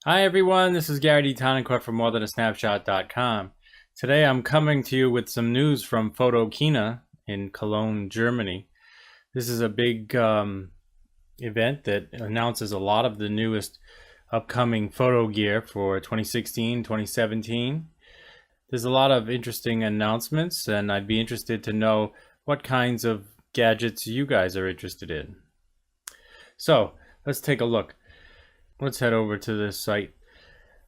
Hi everyone, this is Gary D. Tonicourt from morethanasnapshot.com. Today I'm coming to you with some news from Photokina in Cologne, Germany. This is a big event that announces a lot of the newest upcoming photo gear for 2016, 2017. There's a lot of interesting announcements, and I'd be interested to know what kinds of gadgets you guys are interested in. So let's take a look. Let's head over to this site.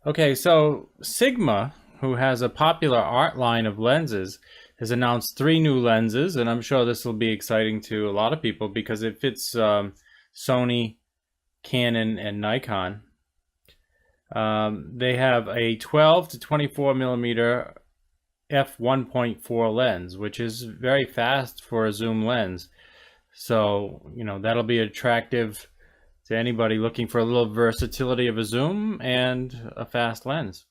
Okay, so Sigma, who has a popular art line of lenses, has announced 3 new lenses, and I'm sure this will be exciting to a lot of people because it fits Sony, Canon, and Nikon. They have a 12 to 24 millimeter f1.4 lens, which is very fast for a zoom lens. So, that'll be attractive to anybody looking for a little versatility of a zoom and a fast lens.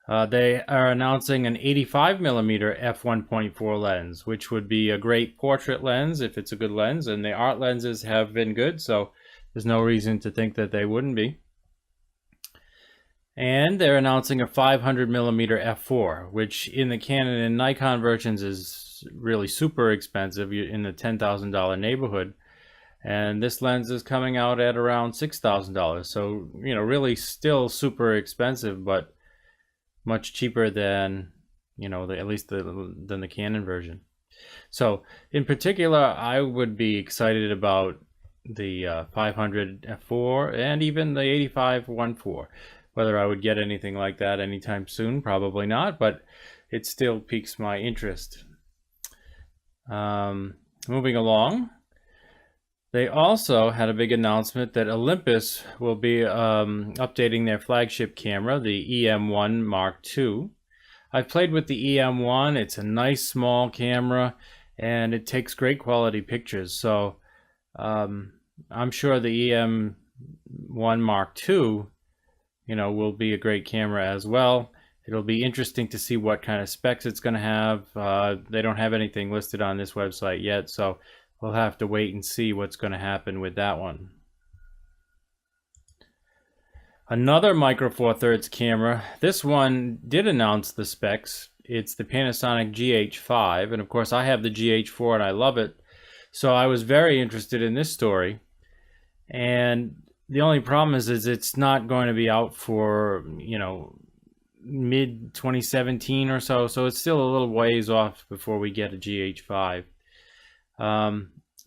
They are announcing an 85 millimeter f1.4 lens, which would be a great portrait lens if it's a good lens, and the art lenses have been good, so there's no reason to think that they wouldn't be. And they're announcing a 500 millimeter f4, which in the Canon and Nikon versions is really super expensive, in the $10,000 neighborhood. And this lens is coming out at around $6,000. So, really still super expensive, but much cheaper than, at least than the Canon version. So, in particular, I would be excited about the 500 f4 and even the 85 1.4. Whether I would get anything like that anytime soon, probably not, but it still piques my interest. Moving along. They also had a big announcement that Olympus will be updating their flagship camera, the EM1 Mark II. I've played with the EM1. It's a nice small camera, and it takes great quality pictures. So I'm sure the EM1 Mark II, will be a great camera as well. It'll be interesting to see what kind of specs it's going to have. They don't have anything listed on this website yet, so we'll have to wait and see what's going to happen with that one. Another Micro Four Thirds camera. This one did announce the specs. It's the Panasonic GH5, and of course I have the GH4 and I love it. So I was very interested in this story. And the only problem is it's not going to be out for, mid 2017 or so. So it's still a little ways off before we get a GH5.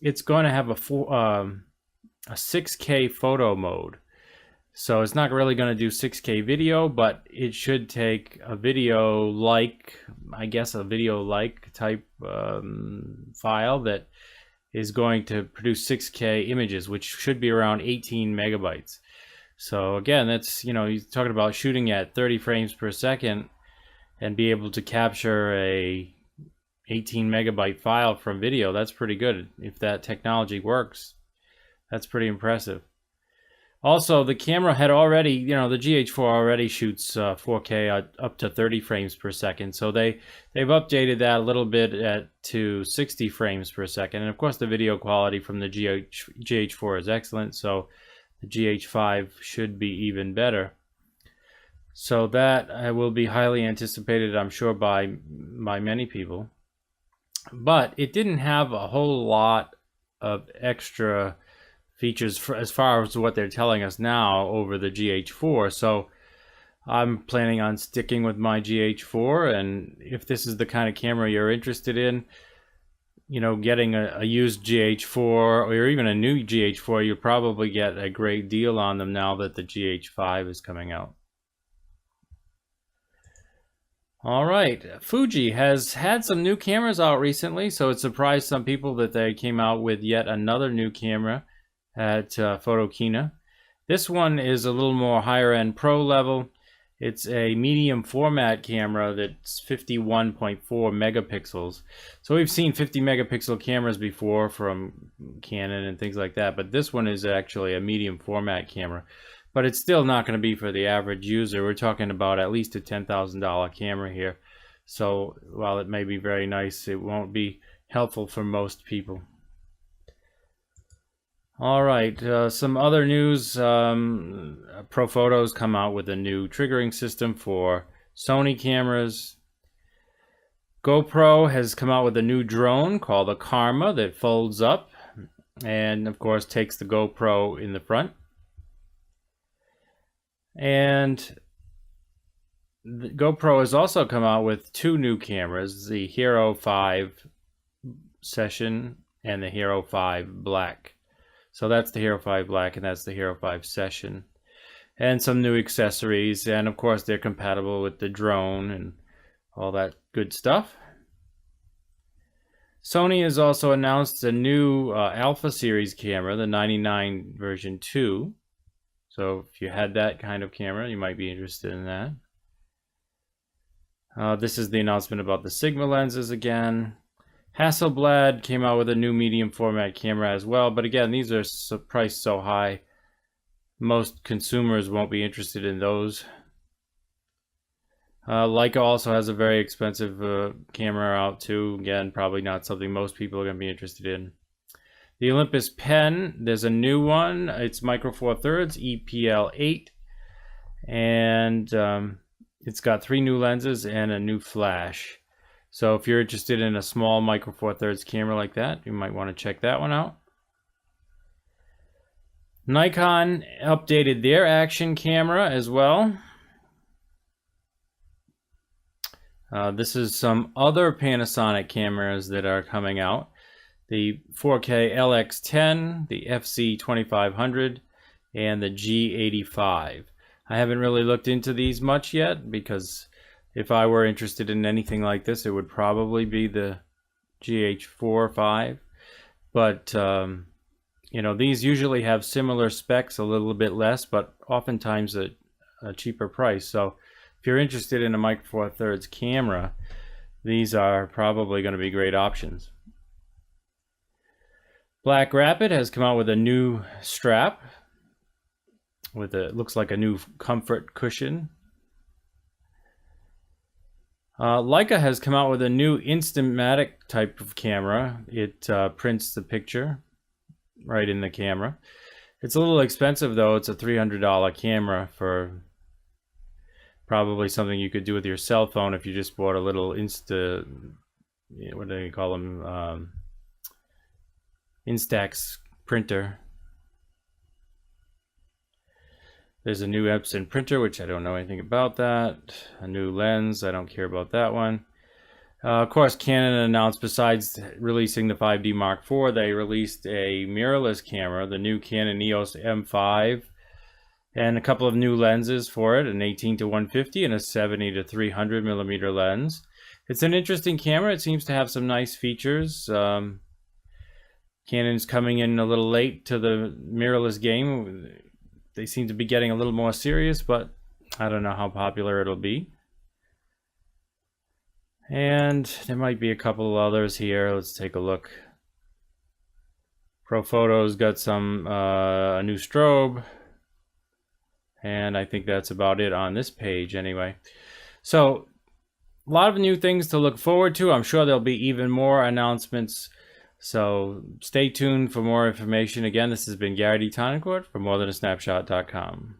It's going to have a 6K photo mode. So it's not really going to do 6K video, but it should take a video-like, type file that is going to produce 6K images, which should be around 18 megabytes. So again, that's, you're talking about shooting at 30 frames per second and be able to capture a 18 megabyte file from video. That's pretty good. If that technology works, that's pretty impressive. Also, the camera had already, the GH4 already shoots 4K up to 30 frames per second. So they've updated that a little bit to 60 frames per second. And of course, the video quality from the GH4 is excellent. So the GH5 should be even better. So that will be highly anticipated, I'm sure, by many people. But it didn't have a whole lot of extra features as far as what they're telling us now over the GH4. So I'm planning on sticking with my GH4, and if this is the kind of camera you're interested in, getting a used GH4 or even a new GH4, you'll probably get a great deal on them now that the GH5 is coming out. All right, Fuji has had some new cameras out recently, so it surprised some people that they came out with yet another new camera at Photokina. This one is a little more higher end pro level. It's a medium format camera that's 51.4 megapixels. So we've seen 50 megapixel cameras before from Canon and things like that, but this one is actually a medium format camera. But it's still not going to be for the average user. We're talking about at least a $10,000 camera here. So while it may be very nice, it won't be helpful for most people. All right, some other news. Profoto's come out with a new triggering system for Sony cameras. GoPro has come out with a new drone called a Karma that folds up and, of course, takes the GoPro in the front. And the GoPro has also come out with two new cameras, the Hero 5 Session and the Hero 5 Black. So that's the Hero 5 Black and that's the Hero 5 Session. And some new accessories, and of course they're compatible with the drone and all that good stuff. Sony has also announced a new Alpha Series camera, the 99 version 2. So if you had that kind of camera, you might be interested in that. This is the announcement about the Sigma lenses again. Hasselblad came out with a new medium format camera as well, but again, these are priced so high, most consumers won't be interested in those. Leica also has a very expensive camera out too. Again, probably not something most people are going to be interested in. The Olympus pen, there's a new one. It's micro four thirds, EPL8, and it's got 3 new lenses and a new flash. So if you're interested in a small micro four thirds camera like that, you might want to check that one out. Nikon updated their action camera as well. This is some other Panasonic cameras that are coming out. The 4K LX10, the FC2500, and the G85. I haven't really looked into these much yet because if I were interested in anything like this, it would probably be the GH4 5. But, you know, these usually have similar specs, a little bit less, but oftentimes a cheaper price. So if you're interested in a micro four thirds camera, these are probably going to be great options. Black Rapid has come out with a new strap with a, looks like a new comfort cushion. Leica has come out with a new Instamatic type of camera. It prints the picture right in the camera. It's a little expensive though. It's a $300 camera for probably something you could do with your cell phone if you just bought a little what do you call them? Instax printer. There's a new Epson printer, which I don't know anything about that. A new lens, I don't care about that one. Of course, Canon announced, besides releasing the 5D Mark IV, they released a mirrorless camera, the new Canon EOS M5, and a couple of new lenses for it, an 18-150 and a 70-300 millimeter lens. It's an interesting camera. It seems to have some nice features. Canon's coming in a little late to the mirrorless game. They seem to be getting a little more serious, but I don't know how popular it'll be. And there might be a couple of others here. Let's take a look. Profoto's got some a new strobe, and I think that's about it on this page anyway. So a lot of new things to look forward to. I'm sure there'll be even more announcements. So stay tuned for more information. Again, this has been Gary D. Tonicourt for morethanasnapshot.com.